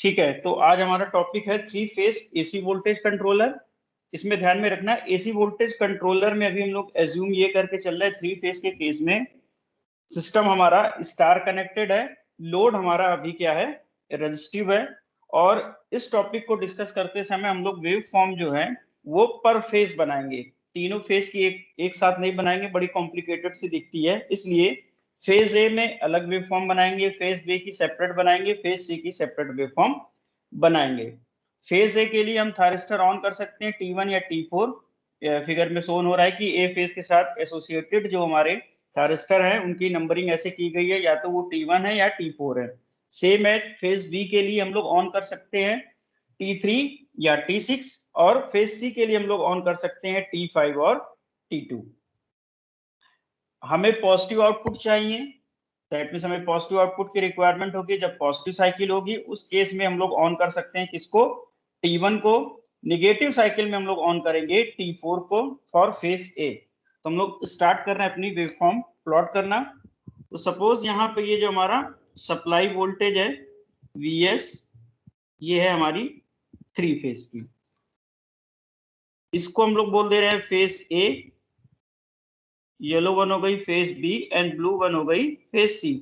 ठीक है, तो आज हमारा टॉपिक है three phase AC voltage controller. इसमें ध्यान में रखना है, एसी वोल्टेज कंट्रोलर में अभी हम लोग एज्यूम ये करके चल रहे हैं थ्री फेज के केस में सिस्टम हमारा स्टार कनेक्टेड है, लोड हमारा अभी क्या है, रेजिस्टिव है। और इस टॉपिक को डिस्कस करते समय हम लोग वेव फॉर्म जो है वो पर फेज बनाएंगे, तीनों फेज की एक साथ नहीं बनाएंगे, बड़ी कॉम्प्लिकेटेड सी दिखती है, इसलिए फेज ए में अलग वेव फॉर्म बनाएंगे, फेज बी की सेपरेट बनाएंगे, फेज सी की सेपरेट वेव फॉर्म बनाएंगे। फेज ए के लिए हम थायरिस्टर ऑन कर सकते हैं T1 या T4। फिगर में शोन हो रहा है कि ए फेज के साथ एसोसिएटेड जो हमारे थायरिस्टर हैं उनकी नंबरिंग ऐसे की गई है, या तो वो T1 है या T4 है। सेम एज फेज बी के लिए हम लोग ऑन कर सकते हैं T3 या T6, और फेज सी के लिए हम लोग ऑन कर सकते हैं T5 और T2। हमें पॉजिटिव आउटपुट चाहिए, दैट मीन्स हमें पॉजिटिव आउटपुट की रिक्वायरमेंट होगी। जब पॉजिटिव साइकिल होगी उस केस में हम लोग ऑन कर सकते हैं किसको, T1 को। निगेटिव साइकिल में हम लोग ऑन करेंगे T4 को फॉर फेज ए। तो हम लोग स्टार्ट कर रहे हैं अपनी वेवफॉर्म प्लॉट करना। तो सपोज यहाँ पे ये जो हमारा सप्लाई वोल्टेज है Vs, ये है हमारी थ्री फेज की, इसको हम लोग बोल दे रहे हैं फेज ए। येलो वन हो गई phase B and blue one हो गई फेज सी।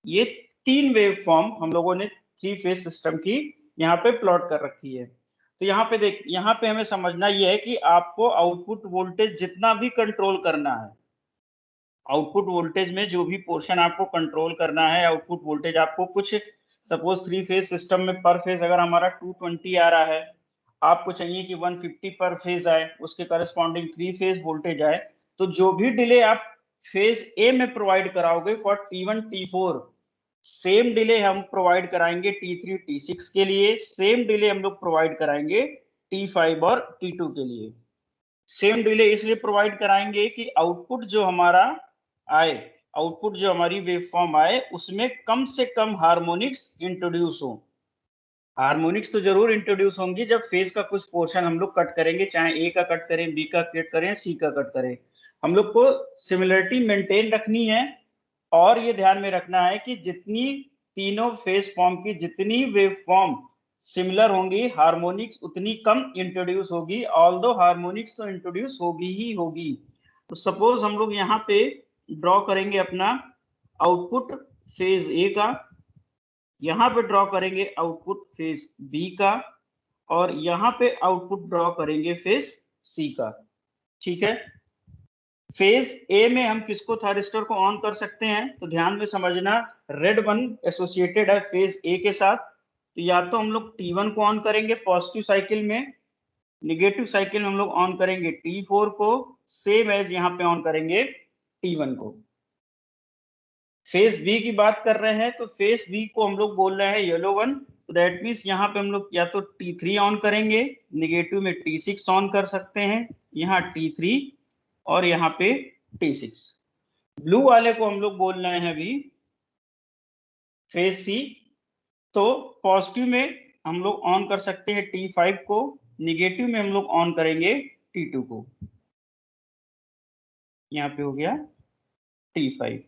ये तीन वेव फॉर्म हम लोगों ने थ्री फेज सिस्टम की यहाँ पे प्लॉट कर रखी है। तो यहाँ पे देख, यहाँ पे हमें समझना ये है कि आपको आउटपुट वोल्टेज जितना भी कंट्रोल करना है, आउटपुट वोल्टेज में जो भी पोर्शन आपको कंट्रोल करना है, आउटपुट वोल्टेज आपको कुछ, सपोज थ्री फेज सिस्टम में पर फेज अगर हमारा 220 आ रहा है, आपको चाहिए कि 150 पर फेज आए, उसके करस्पॉन्डिंग थ्री फेज वोल्टेज आए, तो जो भी डिले आप फेज ए में प्रोवाइड कराओगे for T1 T4, same delay हम प्रोवाइड कराएंगे T3 T6 के लिए, सेम डिले हम लोग प्रोवाइड कराएंगे T5 और T2 के लिए। सेम डिले इसलिए प्रोवाइड कराएंगे कि आउटपुट जो हमारा आए, आउटपुट जो हमारी वेवफॉर्म आए उसमें कम से कम हार्मोनिक्स इंट्रोड्यूस हो। हार्मोनिक्स तो जरूर इंट्रोड्यूस होंगी जब फेज का कुछ पोर्शन हम लोग कट करेंगे, चाहे ए का कट करें, बी का कट करें, सी का कट करें, हम लोग को सिमिलरिटी मेंटेन रखनी है। और ये ध्यान में रखना है कि जितनी तीनों फेज फॉर्म की जितनी वेव फॉर्म सिमिलर होंगी, हार्मोनिक्स उतनी कम इंट्रोड्यूस होगी, ऑल्दो हार्मोनिक्स तो इंट्रोड्यूस होगी ही होगी। तो सपोज हम लोग यहाँ पे ड्रॉ करेंगे अपना आउटपुट फेज ए का, यहाँ पे ड्रॉ करेंगे आउटपुट फेज बी का, और यहाँ पे आउटपुट ड्रॉ करेंगे फेज सी का। ठीक है, फेज ए में हम किसको थायरिस्टर को ऑन कर सकते हैं, तो ध्यान में समझना, रेड वन एसोसिएटेड है फेज ए के साथ, तो या तो हम लोग T1 को ऑन करेंगे पॉजिटिव साइकिल में, निगेटिव साइकिल में हम लोग ऑन करेंगे T4 को, सेम एज यहाँ पे ऑन करेंगे T1 को। फेज बी की बात कर रहे हैं तो फेज बी को हम लोग बोल रहे हैं येलो वन, तो दैट मीन्स यहाँ पे हम लोग या तो T3 ऑन करेंगे, निगेटिव में T6 ऑन कर सकते हैं, यहाँ T3 और यहाँ पे T6। ब्लू वाले को हम लोग बोल रहे हैं अभी फेज सी, तो पॉजिटिव में हम लोग ऑन कर सकते हैं T5 को, निगेटिव में हम लोग ऑन करेंगे T2 को। यहाँ पे हो गया T5,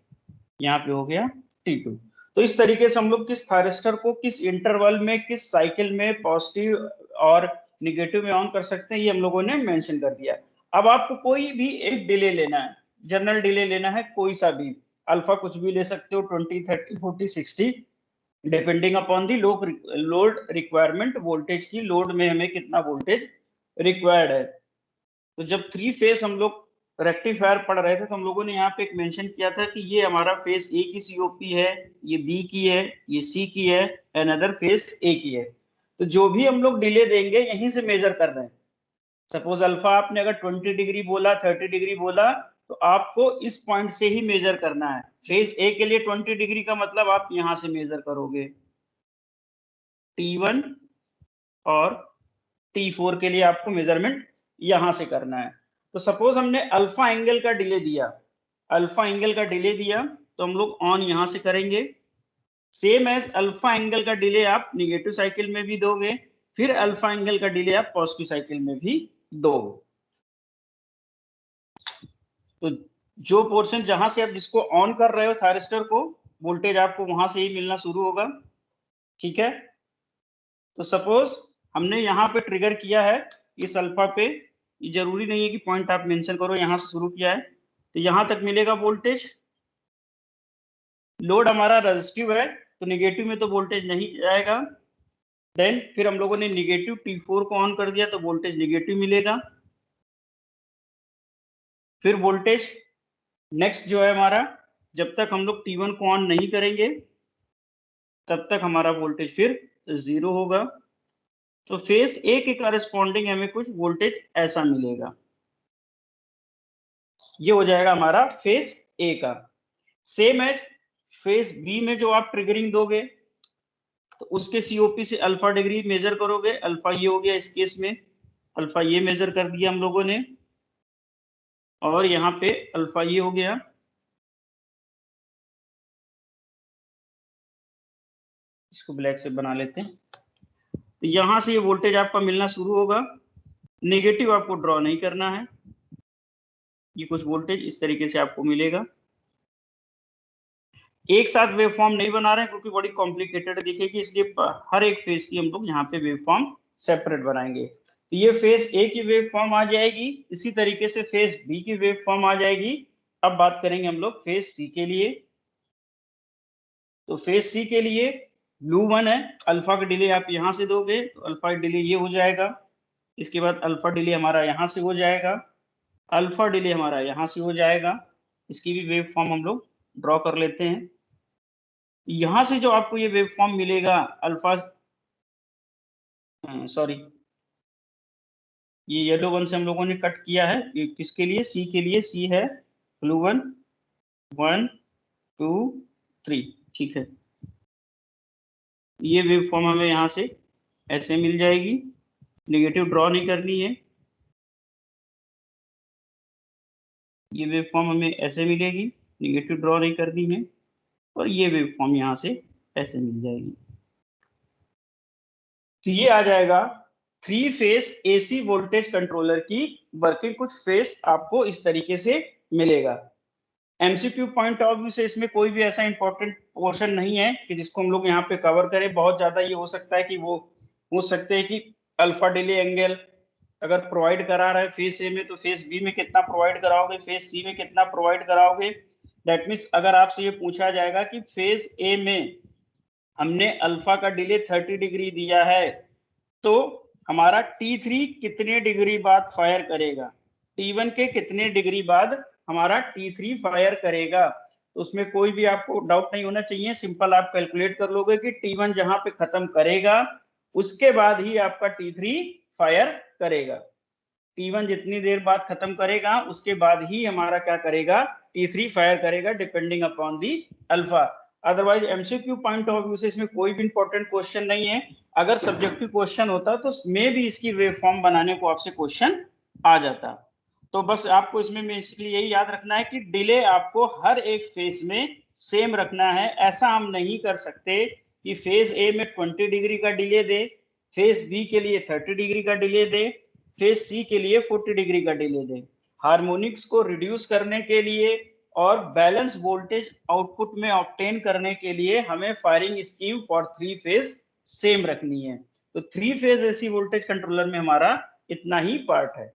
यहाँ पे हो गया T2। तो इस तरीके से हम लोग किस थायरिस्टर को किस इंटरवल में किस साइकिल में पॉजिटिव और निगेटिव में ऑन कर सकते हैं, ये हम लोगों ने मेंशन कर दिया। अब आपको कोई भी एक डिले लेना है, जनरल डिले लेना है, कोई सा भी अल्फा कुछ भी ले सकते हो, 20, 30, 40, 60, depending upon the load requirement, voltage की, लोड में हमें कितना वोल्टेज रिक्वायर्ड है। तो जब थ्री फेज हम लोग रेक्टिफायर पढ़ रहे थे तो हम लोगों ने यहाँ पे एक मेंशन किया था कि ये हमारा फेज ए की सीओपी है, ये बी की है, ये सी की है, अनदर फेज ए की है। तो जो भी हम लोग डिले देंगे यहीं से मेजर कर रहे हैं। सपोज अल्फा आपने अगर 20 डिग्री बोला, 30 डिग्री बोला, तो आपको इस पॉइंट से ही मेजर करना है। फेज ए के लिए 20 डिग्री का मतलब आप यहां से मेजर करोगे, T1 और T4 के लिए आपको मेजरमेंट यहां से करना है। तो सपोज हमने अल्फा एंगल का डिले दिया, अल्फा एंगल का डिले दिया, तो हम लोग ऑन यहां से करेंगे। सेम एज अल्फा एंगल का डिले आप निगेटिव साइकिल में भी दोगे, फिर अल्फा एंगल का डिले आप पॉजिटिव साइकिल में भी दोगे। तो जो पोर्शन जहां से आप जिसको ऑन कर रहे हो थायरिस्टर को, वोल्टेज आपको वहां से ही मिलना शुरू होगा। ठीक है, तो सपोज हमने यहाँ पे ट्रिगर किया है इस अल्फा पे, ये जरूरी नहीं है कि पॉइंट आप मेंशन करो, यहाँ से शुरू किया है तो यहाँ तक मिलेगा वोल्टेज। लोड हमारा रेजिस्टिव है तो निगेटिव में तो वोल्टेज नहीं जाएगा। देन फिर हम लोगों ने निगेटिव T4 को ऑन कर दिया तो वोल्टेज निगेटिव मिलेगा। फिर वोल्टेज नेक्स्ट जो है हमारा, जब तक हम लोग T1 को ऑन नहीं करेंगे तब तक हमारा वोल्टेज फिर 0 होगा। तो फेज ए के करस्पॉन्डिंग हमें कुछ वोल्टेज ऐसा मिलेगा, ये हो जाएगा हमारा फेज ए का। सेम है फेज बी में जो आप ट्रिगरिंग दोगे तो उसके सीओपी से अल्फा डिग्री मेजर करोगे, अल्फा ये हो गया इस केस में, अल्फा ये मेजर कर दिया हम लोगों ने, और यहाँ पे अल्फा ये हो गया। इसको ब्लैक से बना लेते हैं। तो यहाँ से ये वोल्टेज आपका मिलना शुरू होगा, नेगेटिव आपको ड्रॉ नहीं करना है, ये कुछ वोल्टेज इस तरीके से आपको मिलेगा। एक साथ वेवफॉर्म नहीं बना रहे हैं क्योंकि बड़ी कॉम्प्लिकेटेड दिखेगी, इसलिए हर एक फेज की हम लोग यहाँ पे वेवफॉर्म सेपरेट बनाएंगे। तो ये फेज ए की वेवफॉर्म आ जाएगी, इसी तरीके से फेज बी की वेवफॉर्म आ जाएगी। अब बात करेंगे हम लोग फेज सी के लिए। तो फेज सी के लिए ब्लू 1 है, अल्फा का डिले आप यहाँ से दोगे तो अल्फा डिले ये हो जाएगा, इसके बाद अल्फा डिले हमारा यहाँ से हो जाएगा, अल्फा डिले हमारा यहाँ से हो जाएगा। इसकी भी वेव फॉर्म हम लोग ड्रॉ कर लेते हैं। यहाँ से जो आपको ये वेव फॉर्म मिलेगा अल्फा, सॉरी ये येलो वन से हम लोगों ने कट किया है, ये किसके लिए, सी के लिए, सी है ब्लू 1 1 2 3, ठीक है। ये वेव फॉर्म हमें यहाँ से ऐसे मिल जाएगी, नेगेटिव ड्रॉ नहीं करनी है। ये वेव फॉर्म हमें ऐसे मिलेगी, नेगेटिव ड्रॉ नहीं करनी है, और ये वेव फॉर्म यहाँ से ऐसे मिल जाएगी। तो ये आ जाएगा 3 फेज एसी वोल्टेज कंट्रोलर की वर्किंग। कुछ फेज आपको इस तरीके से मिलेगा। एमसीक्यू पॉइंट ऑफ व्यू से इसमें कोई भी ऐसा इंपॉर्टेंट पोर्शन नहीं है कि जिसको हम लोग यहाँ पे कवर करें। बहुत ज्यादा ये हो सकता है कि वो पूछ सकते हैं कि अल्फा डिले एंगल अगर प्रोवाइड करा रहा है फेज ए में तो फेज बी में कितना प्रोवाइड कराओगे, फेज सी में कितना प्रोवाइड कराओगे। दैट मीन्स अगर आपसे ये पूछा जाएगा कि फेज ए में हमने अल्फा का डिले 30 डिग्री दिया है तो हमारा T3 कितने डिग्री बाद फायर करेगा, T1 के कितने डिग्री बाद हमारा T3 फायर करेगा। तो उसमें कोई भी आपको डाउट नहीं होना चाहिए, सिंपल आप कैलकुलेट कर लोगे कि T1 जहां पे खत्म करेगा उसके बाद ही आपका T3 फायर करेगा। T1 जितनी देर बाद खत्म करेगा उसके बाद ही हमारा क्या करेगा, T3 फायर करेगा, depending upon the alpha. Otherwise MCQ point of view से इसमें कोई भी इंपॉर्टेंट क्वेश्चन नहीं है। अगर सब्जेक्टिव क्वेश्चन होता तो मे भी इसकी वेव फॉर्म बनाने को आपसे क्वेश्चन आ जाता। तो बस आपको इसमें बेसिकली यही याद रखना है कि डिले आपको हर एक फेज में सेम रखना है। ऐसा हम नहीं कर सकते कि फेज ए में 20 डिग्री का डिले दे, फेज बी के लिए 30 डिग्री का डिले दे, फेज सी के लिए 40 डिग्री का डिले दे। हार्मोनिक्स को रिड्यूस करने के लिए और बैलेंस वोल्टेज आउटपुट में ऑब्टेन करने के लिए हमें firing scheme for 3 phase same रखनी है। तो 3 फेज एसी वोल्टेज कंट्रोलर में हमारा इतना ही पार्ट है।